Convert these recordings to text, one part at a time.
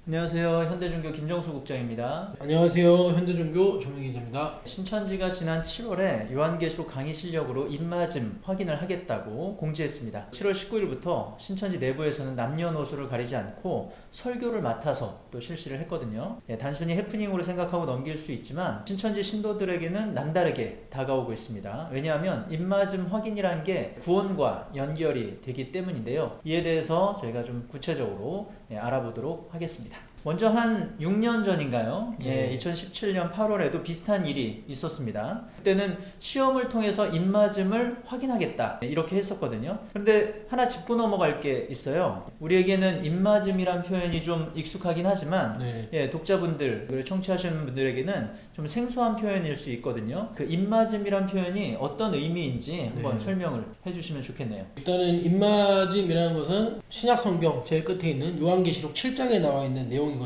안녕하세요. 현대중교 김정수 국장입니다. 안녕하세요. 현대종교 조명기 기자입니다. 신천지가 지난 7월에 요한계시록 강의 실력으로 입맞음 확인을 하겠다고 공지했습니다. 7월 19일부터 신천지 내부에서는 남녀노소를 가리지 않고 설교를 맡아서 또 실시를 했거든요. 단순히 해프닝으로 생각하고 넘길 수 있지만 신천지 신도들에게는 남다르게 다가오고 있습니다. 왜냐하면 입맞음 확인이란 게 구원과 연결이 되기 때문인데요. 이에 대해서 저희가 좀 구체적으로 알아보도록 하겠습니다. 먼저 한 6년 전인가요? 2017년 8월에도 비슷한 일이 있었습니다. 그때는 시험을 통해서 입맞음을 확인하겠다 이렇게 했었거든요. 그런데 하나 짚고 넘어갈 게 있어요. 우리에게는 입맞음이란 표현이 좀 익숙하긴 하지만 독자분들 그리고 청취하시는 분들에게는 좀 생소한 표현일 수 있거든요. 그 입맞음이란 표현이 어떤 의미인지 한번 설명을 해주시면 좋겠네요. 일단은 입맞음이라는 것은 신약 성경 제일 끝에 있는 요한계시록 7장에 나와 있는 내용이거든요.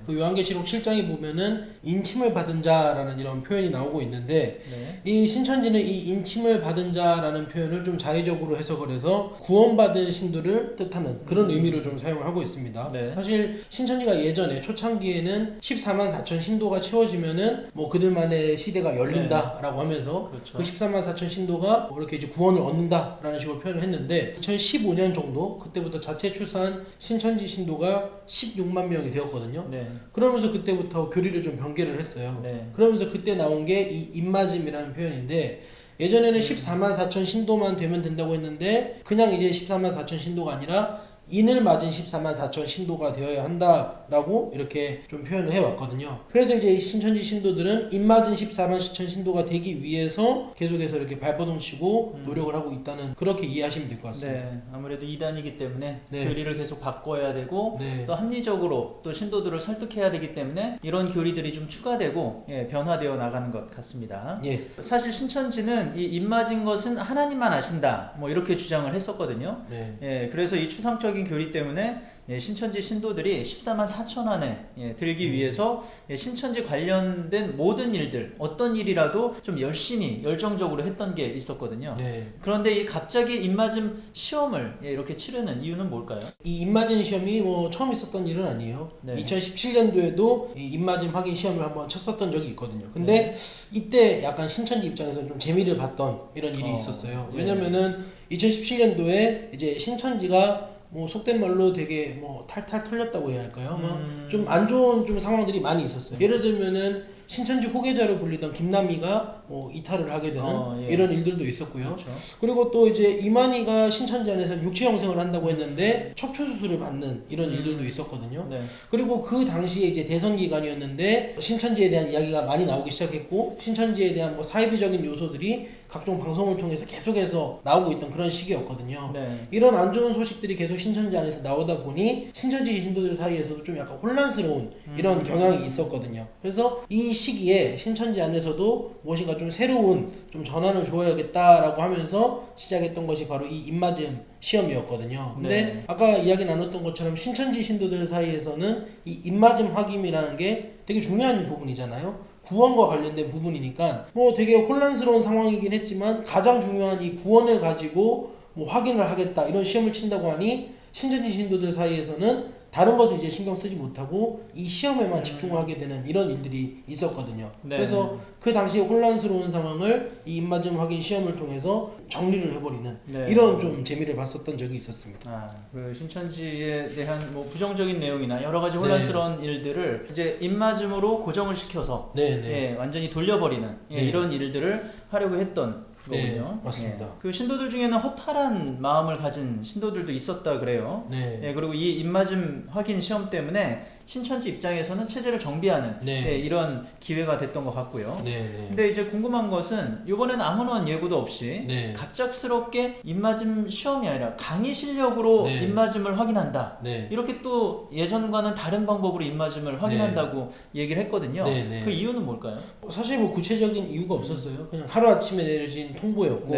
그 요한계시록 7장에 보면은 인침을 받은 자라는 이런 표현이 나오고 있는데 이 신천지는 이 인침을 받은 자라는 표현을 좀 자의적으로 해석을 해서 구원받은 신도를 뜻하는 그런 의미로 좀 사용을 하고 있습니다. 사실 신천지가 예전에 초창기에는 14만 4천 신도가 채워지면은 뭐 그들만의 시대가 열린다라고 하면서 그 14만 4천 신도가 뭐 이렇게 이제 구원을 얻는다라는 식으로 표현을 했는데 2015년 정도 그때부터 자체 추산 신천지 신도가 16만 명이 되었거든요. 그러면서 그때부터 교리를 좀 변개를 했어요. 그러면서 그때 나온 게 이 입맞음이라는 표현인데 예전에는 14만 4천 신도만 되면 된다고 했는데 그냥 이제 14만 4천 신도가 아니라 인을 맞은 14만 4천 신도가 되어야 한다라고 이렇게 좀 표현을 해왔거든요. 그래서 이제 신천지 신도들은 인 맞은 14만 4천 신도가 되기 위해서 계속해서 이렇게 발버둥 치고 노력을 하고 있다는 그렇게 이해하시면 될 것 같습니다. 아무래도 이단이기 때문에 교리를 계속 바꿔야 되고 또 합리적으로 또 신도들을 설득해야 되기 때문에 이런 교리들이 좀 추가되고 변화되어 나가는 것 같습니다. 사실 신천지는 이 입맞은 것은 하나님만 아신다 뭐 이렇게 주장을 했었거든요. 그래서 이 추상적인 교리 때문에 신천지 신도들이 14만 4천 안에 들기 위해서 신천지 관련된 모든 일들 어떤 일이라도 좀 열심히 열정적으로 했던 게 있었거든요. 그런데 이 갑자기 입맞음 시험을 이렇게 치르는 이유는 뭘까요? 이 입맞은 시험이 뭐 처음 있었던 일은 아니에요. 2017년도에도 이 입맞음 확인 시험을 한번 쳤었던 적이 있거든요. 근데 이때 약간 신천지 입장에서 좀 재미를 봤던 이런 일이 있었어요. 왜냐면은 2017년도에 이제 신천지가 뭐 속된 말로 되게 뭐 탈탈 털렸다고 해야 할까요? 좀 안 좋은 좀 상황들이 많이 있었어요. 예를 들면은 신천지 후계자로 불리던 김남희가 뭐 이탈을 하게 되는 이런 일들도 있었고요. 그리고 또 이제 이만희가 신천지 안에서 육체 영생을 한다고 했는데 척추 수술을 받는 이런 일들도 있었거든요. 그리고 그 당시에 이제 대선 기간이었는데 신천지에 대한 이야기가 많이 나오기 시작했고 신천지에 대한 뭐 사이비적인 요소들이 각종 방송을 통해서 계속해서 나오고 있던 그런 시기였거든요. 이런 안 좋은 소식들이 계속 신천지 안에서 나오다 보니 신천지 신도들 사이에서도 좀 약간 혼란스러운 이런 경향이 있었거든요. 그래서 이 시기에 신천지 안에서도 무엇인가 좀 새로운 좀 전환을 주어야겠다라고 하면서 시작했던 것이 바로 이 입맞음 시험이었거든요. 근데 아까 이야기 나눴던 것처럼 신천지 신도들 사이에서는 이 입맞음 확인이라는 게 되게 중요한 부분이잖아요. 구원과 관련된 부분이니까 뭐 되게 혼란스러운 상황이긴 했지만 가장 중요한 이 구원을 가지고 뭐 확인을 하겠다 이런 시험을 친다고 하니 신천지 신도들 사이에서는 다른 것을 이제 신경 쓰지 못하고 이 시험에만 집중을 하게 되는 이런 일들이 있었거든요. 그래서 그 당시에 혼란스러운 상황을 이 입맞음 확인 시험을 통해서 정리를 해버리는 이런 좀 재미를 봤었던 적이 있었습니다. 그 신천지에 대한 뭐 부정적인 내용이나 여러 가지 혼란스러운 일들을 이제 입맞음으로 고정을 시켜서 완전히 돌려버리는 이런 일들을 하려고 했던 거군요. 맞습니다. 그 신도들 중에는 허탈한 마음을 가진 신도들도 있었다 그래요. 그리고 이 입맞음 확인 시험 때문에 신천지 입장에서는 체제를 정비하는 이런 기회가 됐던 것 같고요. 근데 이제 궁금한 것은 이번에는 아무런 예고도 없이 갑작스럽게 입맞음 시험이 아니라 강의 실력으로 입맞음을 확인한다. 이렇게 또 예전과는 다른 방법으로 입맞음을 확인한다고 얘기를 했거든요. 그 이유는 뭘까요? 사실 뭐 구체적인 이유가 없었어요. 그냥 하루아침에 내려진 통보였고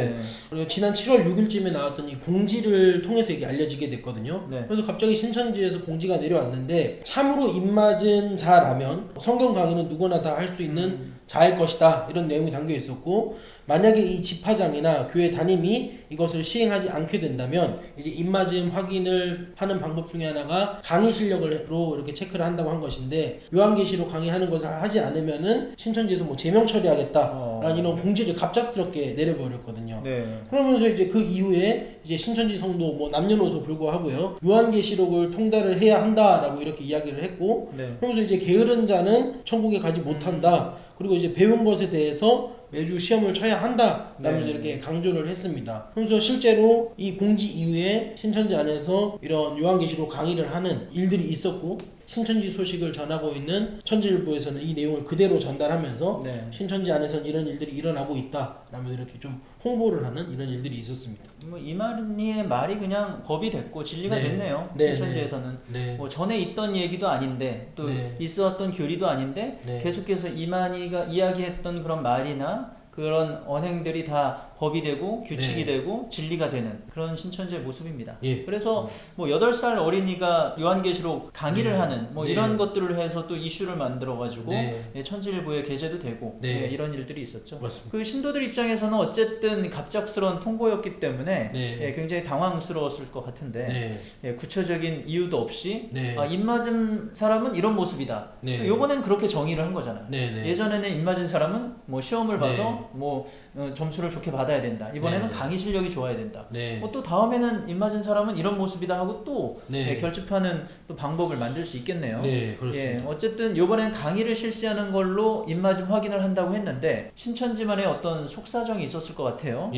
그리고 지난 7월 6일쯤에 나왔던 이 공지를 통해서 이게 알려지게 됐거든요. 그래서 갑자기 신천지에서 공지가 내려왔는데 참으로 입맞은 자라면 성경 강의는 누구나 다 할 수 있는 자일 것이다 이런 내용이 담겨 있었고 만약에 이 집화장이나 교회 담임이 이것을 시행하지 않게 된다면 이제 입맞음 확인을 하는 방법 중에 하나가 강의 실력으로 이렇게 체크를 한다고 한 것인데, 요한계시록 강의하는 것을 하지 않으면은 신천지에서 뭐 제명 처리하겠다라는 이런 공지를 갑작스럽게 내려버렸거든요. 네. 그러면서 이제 그 이후에 이제 신천지 성도 뭐 남녀노소 불구하고요, 요한계시록을 통달을 해야 한다라고 이렇게 이야기를 했고, 네. 그러면서 이제 게으른 자는 천국에 가지 못한다. 그리고 이제 배운 것에 대해서 매주 시험을 쳐야 한다 라면서 네. 이렇게 강조를 했습니다. 그래서 실제로 이 공지 이후에 신천지 안에서 이런 요한계시록 강의를 하는 일들이 있었고, 신천지 소식을 전하고 있는 천지일보에서는 이 내용을 그대로 전달하면서 네. 신천지 안에서는 이런 일들이 일어나고 있다 라면서 이렇게 좀 홍보를 하는 이런 일들이 있었습니다. 뭐 이만희의 말이 그냥 법이 됐고 진리가 네. 됐네요. 네, 신천지에서는. 네. 뭐 전에 있던 얘기도 아닌데 또 네. 있어왔던 교리도 아닌데 네. 계속해서 이만희가 이야기했던 그런 말이나 그런 언행들이 다 법이 되고 규칙이 네. 되고 진리가 되는 그런 신천지의 모습입니다. 예. 그래서 뭐 8살 어린이가 요한계시록 강의를 네. 하는 뭐 네. 이런 것들을 해서 또 이슈를 만들어 가지고 네. 천지일보에 게재도 되고 네. 이런 일들이 있었죠. 맞습니다. 그 신도들 입장에서는 어쨌든 갑작스러운 통보였기 때문에 네. 굉장히 당황스러웠을 것 같은데 네. 구체적인 이유도 없이 네. 입맞은 사람은 이런 모습이다. 네. 요번엔 그렇게 정의를 한 거잖아요. 네. 네. 예전에는 입맞은 사람은 뭐 시험을 봐서 네. 뭐 점수를 좋게 받아야 된다. 이번에는 네. 강의 실력이 좋아야 된다. 네. 또 다음에는 입맞은 사람은 이런 모습이다 하고 또 네. 결집하는 또 방법을 만들 수 있겠네요. 네, 그렇습니다. 어쨌든 이번엔 강의를 실시하는 걸로 입맞음 확인을 한다고 했는데 신천지만의 어떤 속사정이 있었을 것 같아요.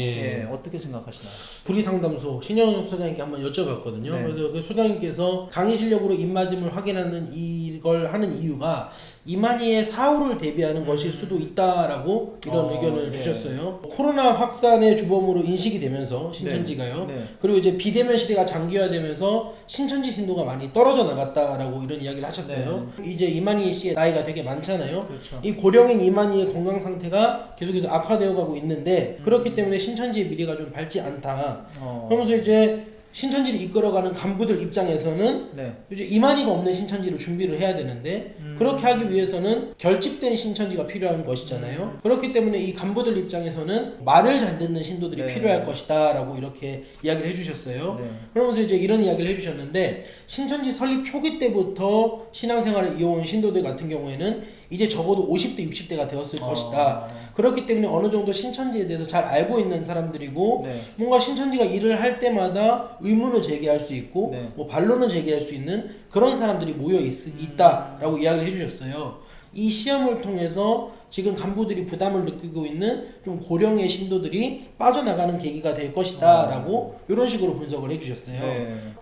어떻게 생각하시나요? 불의상담소 신영훈 소장님께 한번 여쭤봤거든요. 네. 그래서 그 소장님께서 강의 실력으로 입맞음을 확인하는 이걸 하는 이유가 이만희의 사후를 대비하는 것일 수도 있다라고 이런 의견을 네. 주셨어요. 코로나 확산의 주범으로 인식이 되면서 신천지가요. 네. 그리고 이제 비대면 시대가 장기화되면서 신천지 신도가 많이 떨어져 나갔다라고 이런 이야기를 하셨어요. 이제 이만희 씨의 나이가 되게 많잖아요. 그렇죠. 이 고령인 이만희의 건강 상태가 계속해서 악화되어 가고 있는데, 그렇기 때문에 신천지의 미래가 좀 밝지 않다. 그러면서 이제 신천지를 이끌어가는 간부들 입장에서는 이제 이만희가 없는 신천지를 준비를 해야 되는데, 그렇게 하기 위해서는 결집된 신천지가 필요한 것이잖아요. 그렇기 때문에 이 간부들 입장에서는 말을 잘 듣는 신도들이 필요할 것이다 라고 이렇게 이야기를 해주셨어요. 그러면서 이제 이런 이야기를 해주셨는데, 신천지 설립 초기 때부터 신앙생활을 이어온 신도들 같은 경우에는 이제 적어도 50대, 60대가 되었을 것이다. 그렇기 때문에 어느 정도 신천지에 대해서 잘 알고 있는 사람들이고, 뭔가 신천지가 일을 할 때마다 의문을 제기할 수 있고, 뭐 반론을 제기할 수 있는 그런 사람들이 모여 있다라고 이야기를 해주셨어요. 이 시험을 통해서 지금 간부들이 부담을 느끼고 있는 좀 고령의 신도들이 빠져나가는 계기가 될 것이다 라고 이런 식으로 분석을 해주셨어요.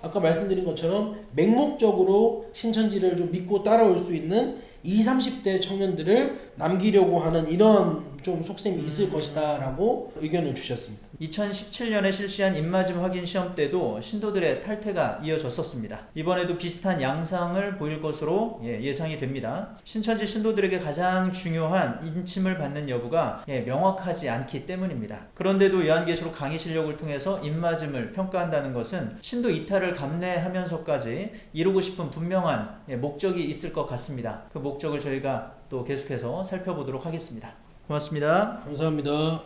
아까 말씀드린 것처럼 맹목적으로 신천지를 좀 믿고 따라올 수 있는 20, 30대 청년들을 남기려고 하는 이런 좀 속셈이 있을 것이다 라고 의견을 주셨습니다. 2017년에 실시한 입맞음 확인 시험 때도 신도들의 탈퇴가 이어졌었습니다. 이번에도 비슷한 양상을 보일 것으로 예상이 됩니다. 신천지 신도들에게 가장 중요한 인침을 받는 여부가 명확하지 않기 때문입니다. 그런데도 요한계시록 강의 실력을 통해서 입맞음을 평가한다는 것은 신도 이탈을 감내하면서까지 이루고 싶은 분명한 목적이 있을 것 같습니다. 그 목적을 저희가 또 계속해서 살펴보도록 하겠습니다. 고맙습니다. 감사합니다.